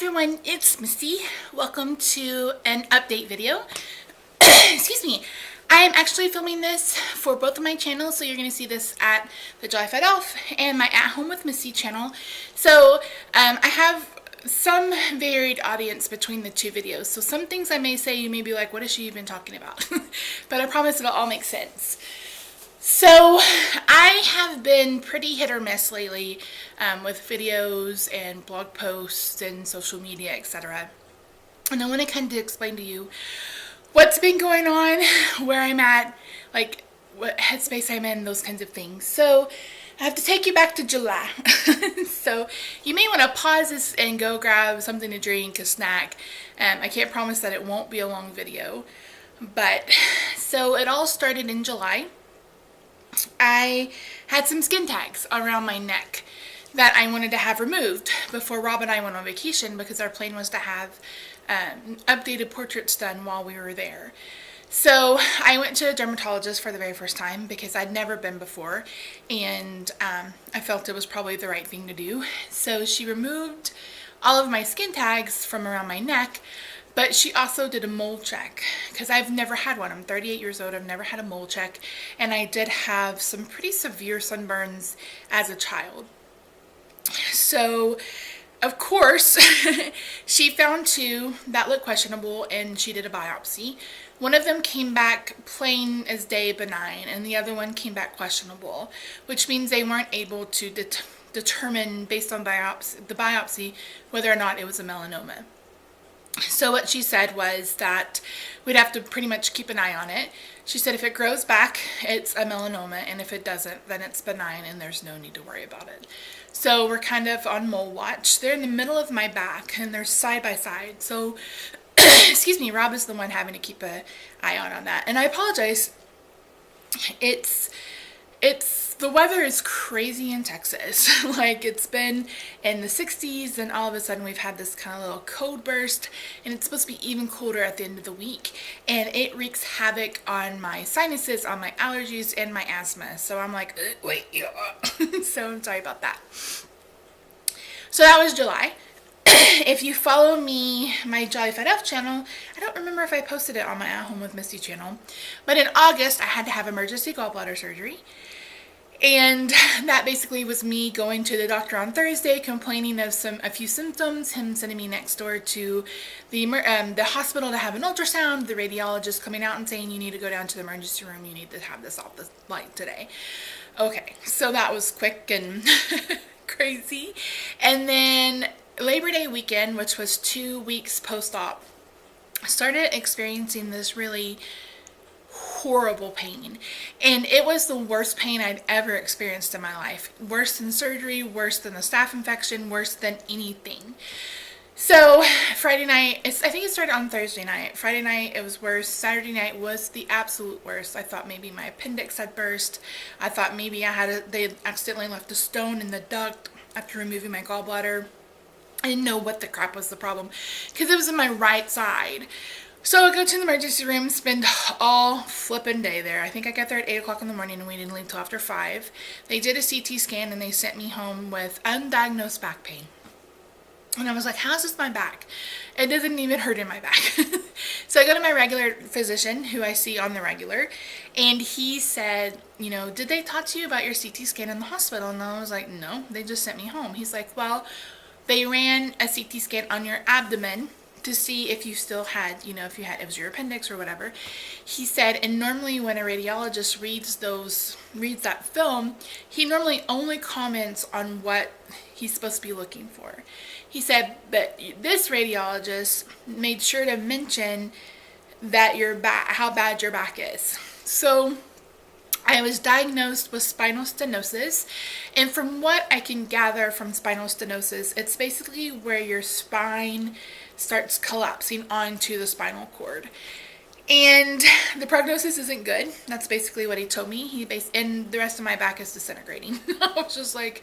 everyone, it's Misty. Welcome to an update video. Excuse me. I am actually filming this for both of my channels, so you're going to see this at the Jollified Elf and my At Home with Misty channel. So I have some varied audience between the two videos, so some things I may say you may be like, what is she even talking about? But I promise it'll all make sense. So I have been pretty hit or miss lately with videos and blog posts and social media, etc. And I want to kind of explain to you what's been going on, where I'm at, like what headspace I'm in, those kinds of things. So I have to take you back to July. So you may want to pause this and go grab something to drink, a snack. I can't promise that it won't be a long video. But so it all started in July. I had some skin tags around my neck that I wanted to have removed before Rob and I went on vacation, because our plan was to have updated portraits done while we were there. So I went to a dermatologist for the very first time because I'd never been before, and I felt it was probably the right thing to do. So she removed all of my skin tags from around my neck, but she also did a mole check because I've never had one. I'm 38 years old. I've never had a mole check, and I did have some pretty severe sunburns as a child. So, of course, she found two that looked questionable, and she did a biopsy. One of them came back plain as day benign, and the other one came back questionable, which means they weren't able to determine based on the biopsy whether or not it was a melanoma. So what she said was that we'd have to pretty much keep an eye on it. She said if it grows back, it's a melanoma, and if it doesn't, then it's benign and there's no need to worry about it. So we're kind of on mole watch. They're in the middle of my back, and they're side by side. So, excuse me, Rob is the one having to keep an eye on that. And I apologize. The weather is crazy in Texas. Like, it's been in the 60s, and all of a sudden we've had this kind of little cold burst, and it's supposed to be even colder at the end of the week, and it wreaks havoc on my sinuses, on my allergies, and my asthma. So I'm like, wait, yeah. So I'm sorry about that. So that was July. If you follow me, my Jollified Elf channel, I don't remember if I posted it on my At Home with Misty channel, but in August I had to have emergency gallbladder surgery. And that basically was me going to the doctor on Thursday, complaining of a few symptoms, him sending me next door to the hospital to have an ultrasound, the radiologist coming out and saying, you need to go down to the emergency room, you need to have this off the light today. Okay, so that was quick and crazy. And then Labor Day weekend, which was 2 weeks post-op, I started experiencing this really horrible pain, and it was the worst pain I'd ever experienced in my life. Worse than surgery, worse than the staph infection, worse than anything. So Friday night, I think it started on Thursday night. Friday night it was worse. Saturday night was the absolute worst. I thought maybe my appendix had burst. I thought maybe they accidentally left a stone in the duct after removing my gallbladder. I didn't know what the crap was the problem because it was in my right side. So I go to the emergency room, spend all flippin' day there. I think I got there at 8 o'clock in the morning, and we didn't leave till after 5. They did a CT scan, and they sent me home with undiagnosed back pain. And I was like, how's this my back? It doesn't even hurt in my back. So I go to my regular physician, who I see on the regular, and he said, you know, did they talk to you about your CT scan in the hospital? And I was like, no, they just sent me home. He's like, well, they ran a CT scan on your abdomen to see if you still had, you know, if it was your appendix or whatever. He said, and normally when a radiologist reads that film, he normally only comments on what he's supposed to be looking for. He said, but this radiologist made sure to mention that how bad your back is. So I was diagnosed with spinal stenosis, and from what I can gather from spinal stenosis, it's basically where your spine starts collapsing onto the spinal cord. And the prognosis isn't good. That's basically what he told me. And the rest of my back is disintegrating. I was just like,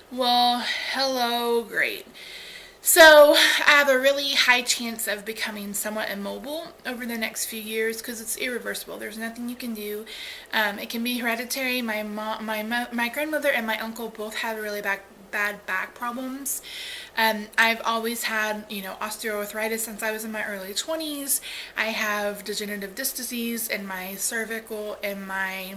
well, hello, great. So I have a really high chance of becoming somewhat immobile over the next few years because it's irreversible. There's nothing you can do. It can be hereditary. My grandmother and my uncle both have really bad bad back problems. I've always had, osteoarthritis since I was in my early 20s. I have degenerative disc disease in my cervical and my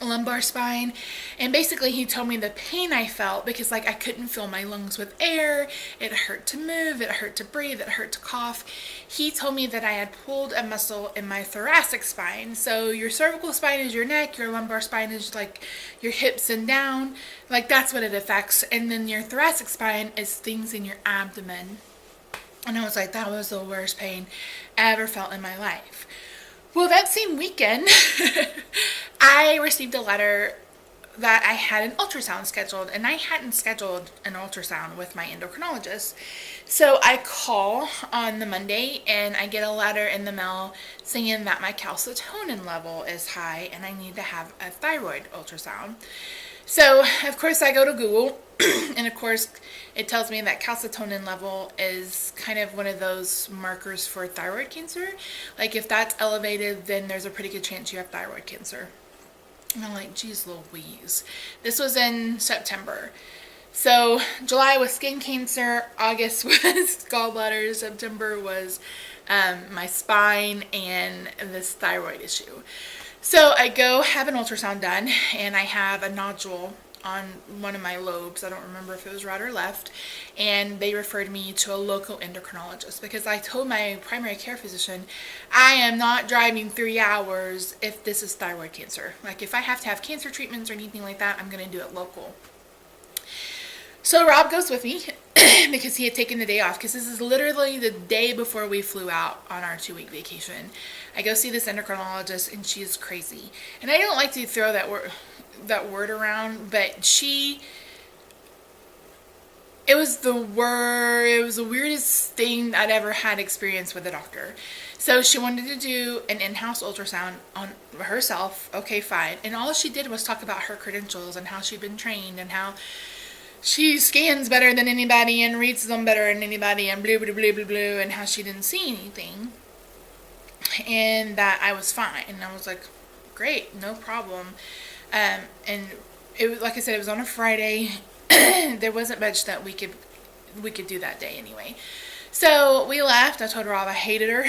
lumbar spine, and basically he told me the pain I felt because I couldn't fill my lungs with air. It hurt to move, it hurt to breathe, it hurt to cough. He told me that I had pulled a muscle in my thoracic spine. So your cervical spine is your neck, your lumbar spine is your hips and down, that's what it affects, and then your thoracic spine is things in your abdomen. And I was like, that was the worst pain I ever felt in my life. Well, that same weekend, I received a letter that I had an ultrasound scheduled, and I hadn't scheduled an ultrasound with my endocrinologist. So I call on the Monday, and I get a letter in the mail saying that my calcitonin level is high, and I need to have a thyroid ultrasound. So, of course, I go to Google, and of course, it tells me that calcitonin level is kind of one of those markers for thyroid cancer. If that's elevated, then there's a pretty good chance you have thyroid cancer. And I'm like, geez Louise. This was in September. So, July was skin cancer, August was gallbladder, September was my spine, and this thyroid issue. So I go have an ultrasound done, and I have a nodule on one of my lobes. I don't remember if it was right or left. And they referred me to a local endocrinologist because I told my primary care physician, I am not driving 3 hours if this is thyroid cancer. If I have to have cancer treatments or anything like that, I'm going to do it local. So Rob goes with me because he had taken the day off, because this is literally the day before we flew out on our 2-week vacation. I go see this endocrinologist, and she is crazy. And I don't like to throw that word around, but it was the weirdest thing I'd ever had experience with a doctor. So she wanted to do an in-house ultrasound on herself. Okay, fine. And all she did was talk about her credentials and how she'd been trained and how she scans better than anybody and reads them better than anybody and blah, blah, blah, blah, blah, and how she didn't see anything and that I was fine. And I was like, great, no problem. And it was, like I said, it was on a Friday. There wasn't much that we could do that day anyway. So we left. I told Rob I hated her.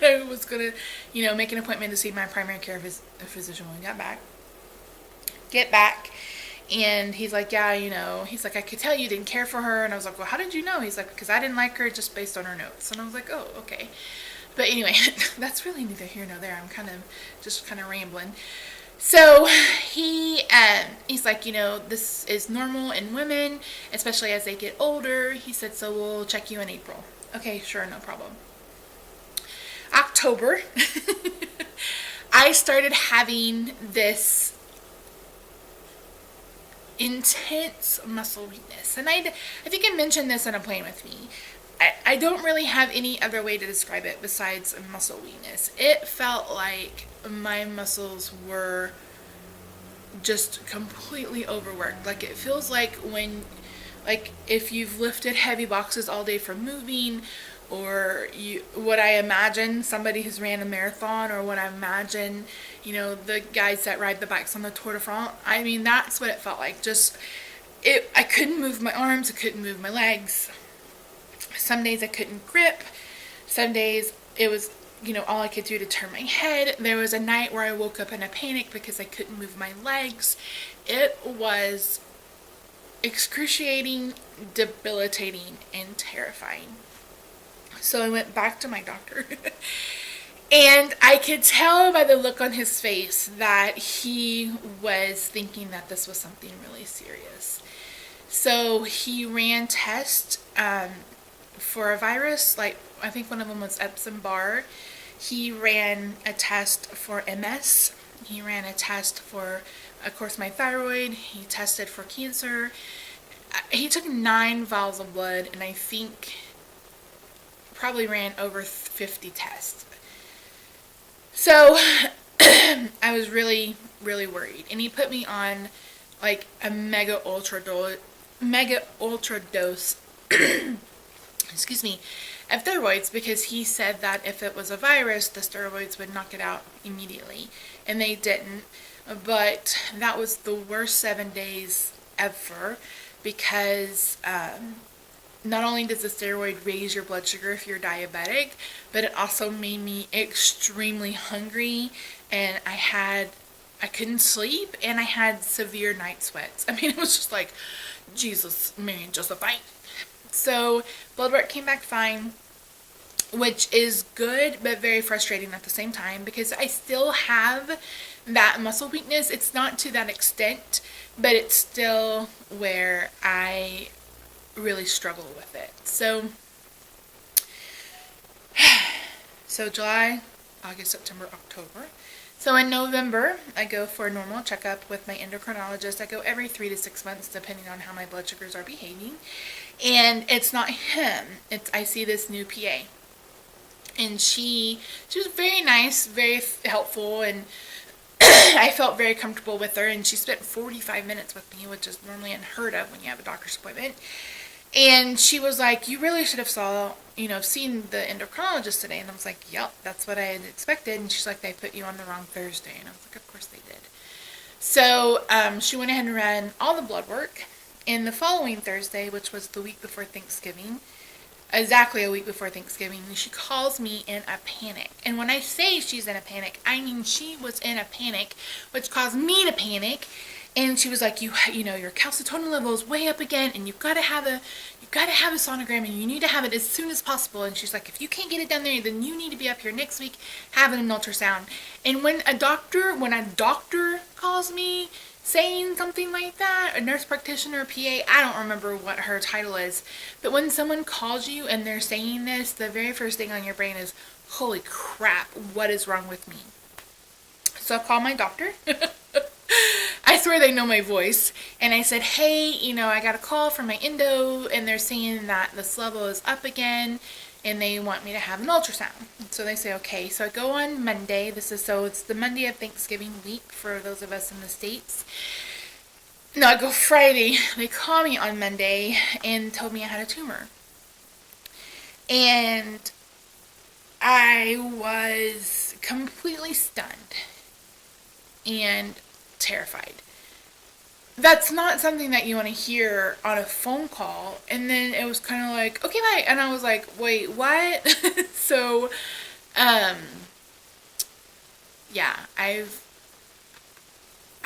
I was going to, make an appointment to see my primary care physician when we got back. Get back. And he's like, yeah, he's like, I could tell you didn't care for her. And I was like, well, how did you know? He's like, because I didn't like her just based on her notes. And I was like, oh, okay. But anyway, that's really neither here nor there. I'm just kind of rambling. So he's like, this is normal in women, especially as they get older. He said, so we'll check you in April. Okay, sure, no problem. October, I started having this intense muscle weakness. And I think I mentioned this on a plane with me. I don't really have any other way to describe it besides muscle weakness. It felt like my muscles were just completely overworked. It feels like if you've lifted heavy boxes all day from moving, or what I imagine somebody who's ran a marathon, or what I imagine, the guys that ride the bikes on the Tour de France. I mean, that's what it felt like. I couldn't move my arms, I couldn't move my legs. Some days I couldn't grip. Some days it was, all I could do to turn my head. There was a night where I woke up in a panic because I couldn't move my legs. It was excruciating, debilitating, and terrifying. So I went back to my doctor. And I could tell by the look on his face that he was thinking that this was something really serious. So he ran tests for a virus, I think one of them was Epstein-Barr. He ran a test for MS. He ran a test for, of course, my thyroid. He tested for cancer. He took 9 vials of blood, and I think probably ran over 50 tests. So I was really, really worried. And he put me on a mega ultra dose excuse me, of steroids, because he said that if it was a virus, the steroids would knock it out immediately. And they didn't. But that was the worst 7 days ever. because not only does the steroid raise your blood sugar if you're diabetic, but it also made me extremely hungry, and I couldn't sleep, and I had severe night sweats. I mean, it was just like, Jesus, Mary, Josephine. So blood work came back fine, which is good, but very frustrating at the same time, because I still have that muscle weakness. It's not to that extent, but it's still where I really struggle with it. So July, August, September, October. So in November, I go for a normal checkup with my endocrinologist. I go every 3 to 6 months, depending on how my blood sugars are behaving. And it's not him. I see this new PA. And she was very nice, very helpful, and I felt very comfortable with her. And she spent 45 minutes with me, which is normally unheard of when you have a doctor's appointment. And she was like, you really should have seen the endocrinologist today. And I was like, yep, that's what I had expected. And she's like, they put you on the wrong Thursday. And I was like, of course they did. So she went ahead and ran all the blood work. And the following Thursday, which was the week before Thanksgiving, exactly a week before Thanksgiving, she calls me in a panic. And when I say she's in a panic, I mean she was in a panic, which caused me to panic. And she was like, you know, your calcitonin level is way up again, and you've got to have a sonogram, and you need to have it as soon as possible. And she's like, if you can't get it done there, then you need to be up here next week having an ultrasound. And when a doctor calls me saying something like that, a nurse practitioner, a PA, I don't remember what her title is, but when someone calls you and they're saying this, the very first thing on your brain is, holy crap, what is wrong with me? So I call my doctor. I swear they know my voice. And I said, hey, I got a call from my endo, and they're saying that this level is up again, and they want me to have an ultrasound. So they say, okay. So I go on Monday. It's the Monday of Thanksgiving week for those of us in the States. No, I go Friday. They call me on Monday and told me I had a tumor. And I was completely stunned and terrified. That's not something that you want to hear on a phone call. And then it was kind of like, okay, bye. And I was like, wait, what? So, yeah, I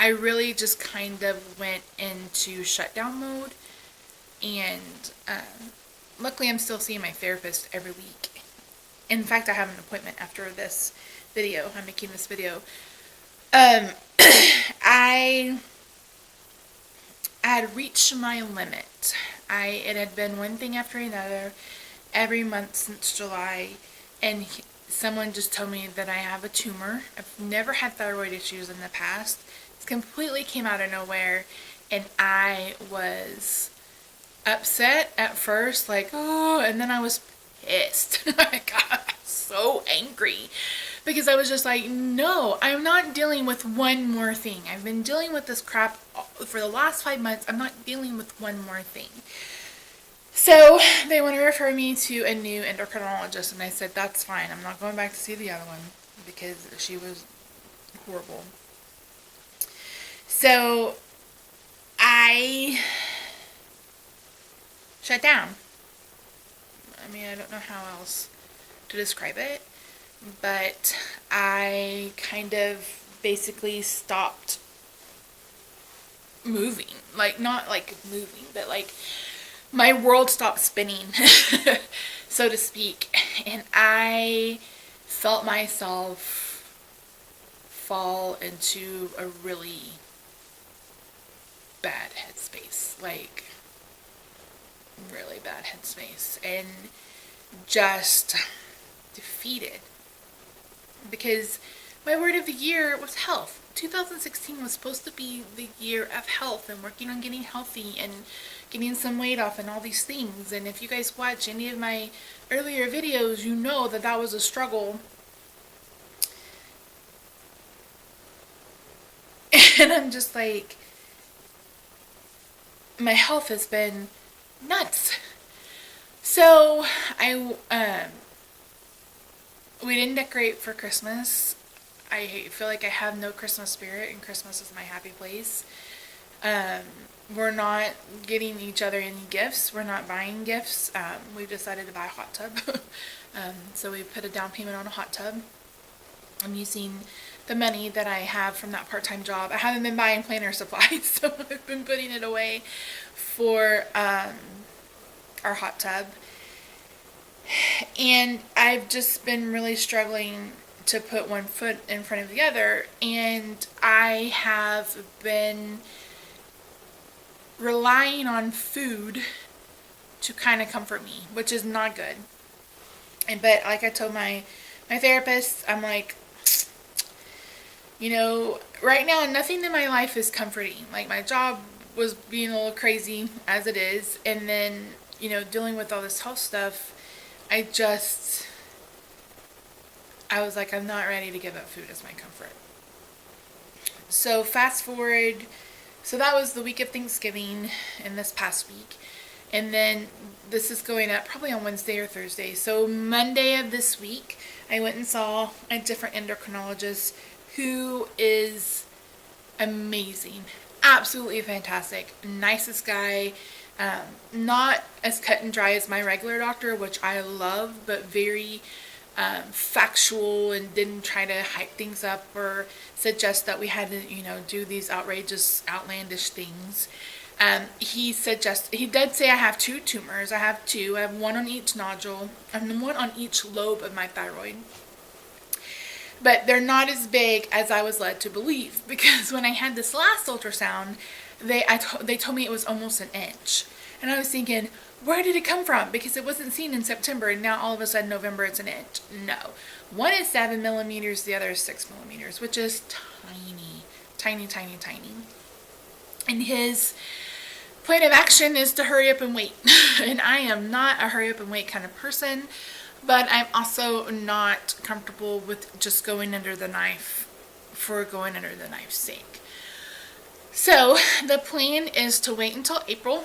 really just kind of went into shutdown mode. And luckily I'm still seeing my therapist every week. In fact, I have an appointment after this video. I'm making this video. I had reached my limit. It had been one thing after another every month since July, and someone just told me that I have a tumor. I've never had thyroid issues in the past. It completely came out of nowhere, and I was upset at first, like, oh, and then I was pissed. I got so angry. Because I was just like, no, I'm not dealing with one more thing. I've been dealing with this crap for the last 5 months. I'm not dealing with one more thing. So they want to refer me to a new endocrinologist. And I said, that's fine. I'm not going back to see the other one because she was horrible. So I shut down. I mean, I don't know how else to describe it. But I kind of basically stopped moving. Like, not like moving, but like my world stopped spinning, so to speak. And I felt myself fall into a really bad headspace. Like, really bad headspace. And just defeated. Because my word of the year was health. 2016 was supposed to be the year of health and working on getting healthy and getting some weight off and all these things. And if you guys watch any of my earlier videos, you know that that was a struggle. And I'm just like, my health has been nuts. So we didn't decorate for Christmas. I feel like I have no Christmas spirit, and Christmas is my happy place. we're not getting each other any gifts. We're not buying gifts. We've decided to buy a hot tub. So we put a down payment on a hot tub. I'm using the money that I have from that part-time job. I haven't been buying planner supplies, so I've been putting it away for our hot tub. And I've just been really struggling to put one foot in front of the other, and I have been relying on food to kind of comfort me, which is not good. But like I told my therapist, I'm like, right now nothing in my life is comforting. Like, my job was being a little crazy as it is, and then dealing with all this health stuff, I was like, I'm not ready to give up food as my comfort. So fast forward, so that was the week of Thanksgiving in this past week. And then this is going up probably on Wednesday or Thursday. So Monday of this week, I went and saw a different endocrinologist who is amazing. Absolutely fantastic. Nicest guy. Not as cut and dry as my regular doctor, which I love, but very factual, and didn't try to hype things up or suggest that we had to, do these outrageous, outlandish things. He did say I have 2 tumors. I have 2. I have 1 on each nodule and 1 on each lobe of my thyroid. But they're not as big as I was led to believe, because when I had this last ultrasound, they told me it was almost an inch. And I was thinking, where did it come from? Because it wasn't seen in September, and now all of a sudden November it's an inch. No. One is 7 millimeters, the other is 6 millimeters, which is tiny, tiny, tiny, tiny. And his plan of action is to hurry up and wait. And I am not a hurry up and wait kind of person, but I'm also not comfortable with just going under the knife for going under the knife's sake. So the plan is to wait until April,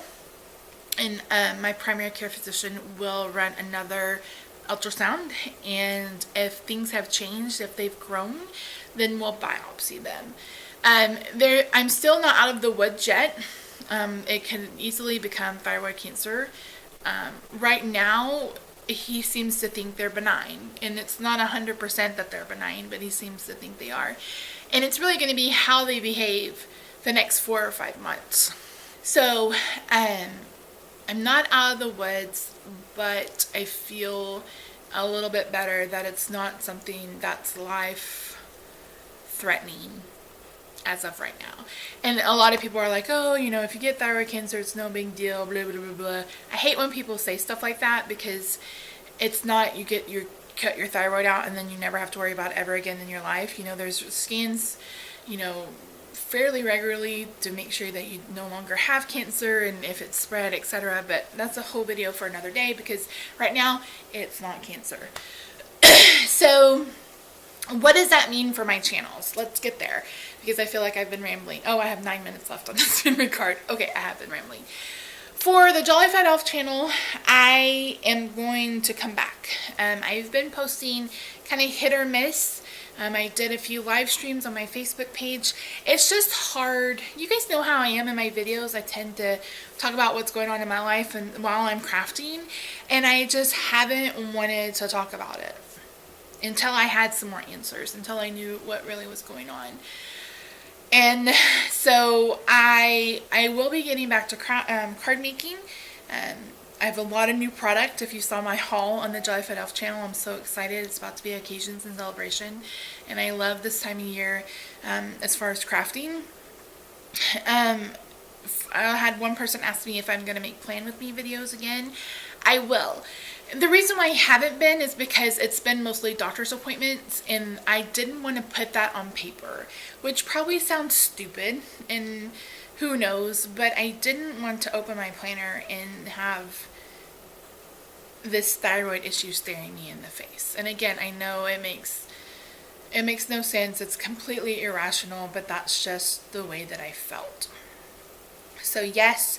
and my primary care physician will run another ultrasound, and if things have changed, if they've grown, then we'll biopsy them. I'm still not out of the woods yet. It can easily become thyroid cancer. Right now, he seems to think they're benign, and it's not 100% that they're benign, but he seems to think they are. And it's really going to be how they behave the next 4 or 5 months. So, I'm not out of the woods, but I feel a little bit better that it's not something that's life-threatening as of right now. And a lot of people are like, oh, if you get thyroid cancer, it's no big deal, blah, blah, blah, blah. I hate when people say stuff like that, because it's not, you cut your thyroid out and then you never have to worry about it ever again in your life. There's scans, fairly regularly to make sure that you no longer have cancer and if it's spread, etc. But that's a whole video for another day, because right now it's not cancer. So what does that mean for my channels? Let's get there, because I feel like I've been rambling. Oh, I have 9 minutes left on this memory card. Okay, I have been rambling. For the Jolly Fat Elf channel, I am going to come back. I've been posting kind of hit or miss. I did a few live streams on my Facebook page. It's just hard. You guys know how I am in my videos. I tend to talk about what's going on in my life and while I'm crafting, and I just haven't wanted to talk about it until I had some more answers, until I knew what really was going on. And so I will be getting back to card making. I have a lot of new product. If you saw my haul on the Jolly Fat Elf channel, I'm so excited. It's about to be occasions and celebration, and I love this time of year as far as crafting. I had one person ask me if I'm going to make Plan With Me videos again. I will. The reason why I haven't been is because it's been mostly doctor's appointments, and I didn't want to put that on paper, which probably sounds stupid, and who knows, but I didn't want to open my planner and have this thyroid issue staring me in the face. And again, I know it makes no sense. It's completely irrational, but that's just the way that I felt. So yes,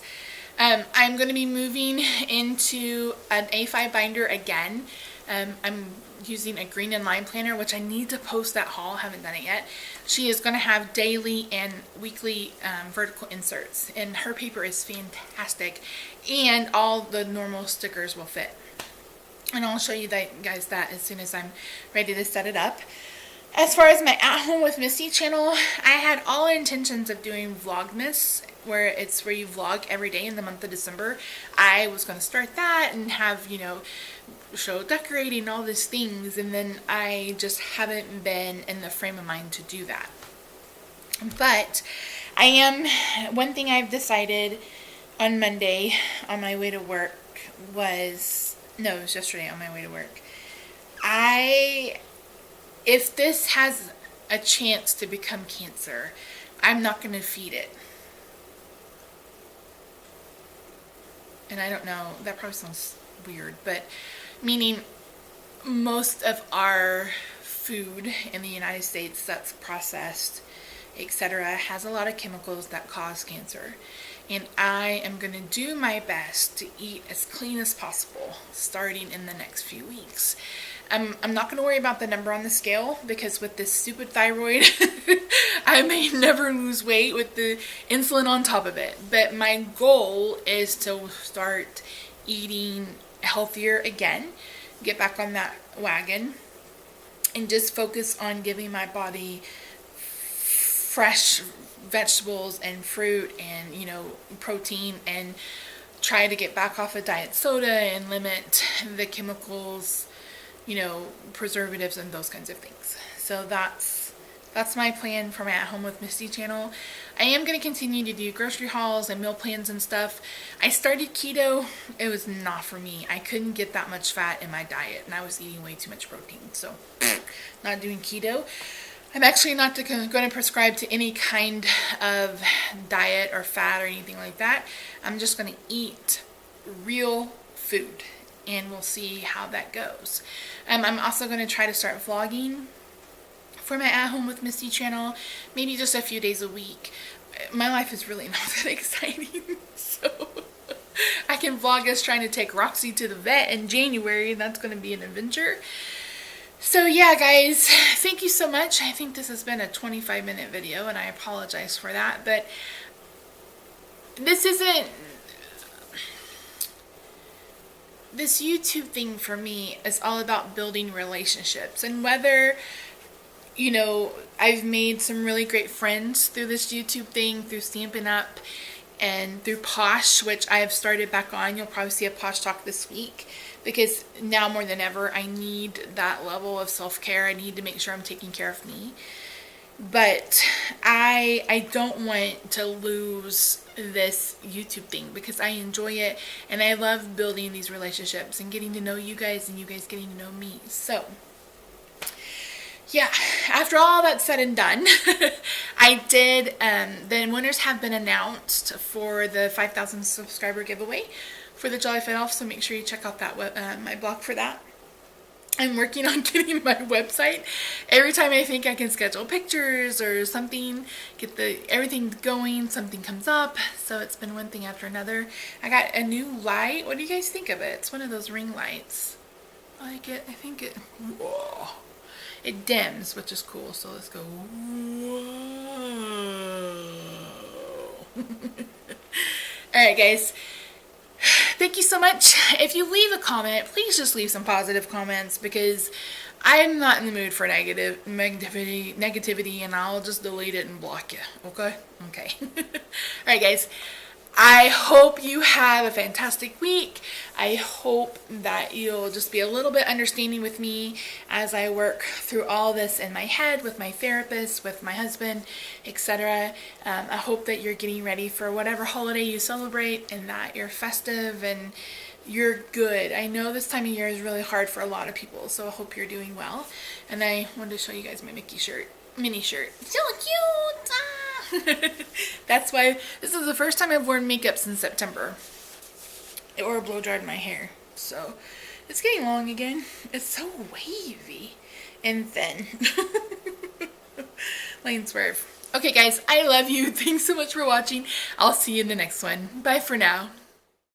I'm going to be moving into an A5 binder again. I'm using a green and lime planner, which I need to post that haul. Haven't done it yet. She is going to have daily and weekly vertical inserts, and her paper is fantastic, and all the normal stickers will fit. And I'll show you guys that as soon as I'm ready to set it up. As far as my At Home with Misty channel, I had all intentions of doing Vlogmas, where you vlog every day in the month of December. I was going to start that and have, show decorating, all these things, and then I just haven't been in the frame of mind to do that. But one thing I've decided on Monday on my way to work it was yesterday on my way to work. If this has a chance to become cancer, I'm not going to feed it. And I don't know, that probably sounds weird, but meaning most of our food in the United States that's processed, etc., has a lot of chemicals that cause cancer. And I am going to do my best to eat as clean as possible starting in the next few weeks. I'm not going to worry about the number on the scale, because with this stupid thyroid, I may never lose weight with the insulin on top of it. But my goal is to start eating healthier again, get back on that wagon, and just focus on giving my body fresh vegetables and fruit and, protein, and try to get back off of diet soda and limit the chemicals, preservatives and those kinds of things. So that's my plan for my At Home with Misty channel. I am going to continue to do grocery hauls and meal plans and stuff. I started keto. It was not for me. I couldn't get that much fat in my diet, and I was eating way too much protein. So, not doing keto. I'm actually not going to prescribe to any kind of diet or fat or anything like that. I'm just going to eat real food, and we'll see how that goes. I'm also going to try to start vlogging for my At Home with Misty channel, maybe just a few days a week. My life is really not that exciting, so I can vlog us trying to take Roxy to the vet in January, and that's going to be an adventure. So yeah, guys, thank you so much. I think this has been a 25-minute video, and I apologize for that, but this YouTube thing for me is all about building relationships, and whether I've made some really great friends through this YouTube thing, through Stampin' Up, and through Posh, which I have started back on. You'll probably see a Posh talk this week, because now more than ever, I need that level of self-care. I need to make sure I'm taking care of me. But I don't want to lose this YouTube thing, because I enjoy it, and I love building these relationships and getting to know you guys, and you guys getting to know me. So yeah, after all that's said and done, I did, the winners have been announced for the 5,000 subscriber giveaway for the Jolly Fit Elf, so make sure you check out that my blog for that. I'm working on getting my website. Every time I think I can schedule pictures or something, get everything going, something comes up. So it's been one thing after another. I got a new light. What do you guys think of it? It's one of those ring lights. I like it. I think it... Whoa. It dims, which is cool. So let's go. Whoa. Alright, guys. Thank you so much. If you leave a comment, please just leave some positive comments, because I'm not in the mood for negativity, and I'll just delete it and block you. Okay? Okay. Alright, guys. I hope you have a fantastic week. I hope that you'll just be a little bit understanding with me as I work through all this in my head with my therapist, with my husband, etc. I hope that you're getting ready for whatever holiday you celebrate, and that you're festive and you're good. I know this time of year is really hard for a lot of people, so I hope you're doing well. And I wanted to show you guys my Mickey shirt, mini shirt. So cute! Ah! That's why this is the first time I've worn makeup since September, or blow dried my hair, so it's getting long again. It's so wavy and thin. Lane swerve. Okay, guys, I love you. Thanks so much for watching. I'll see you in the next one. Bye for now.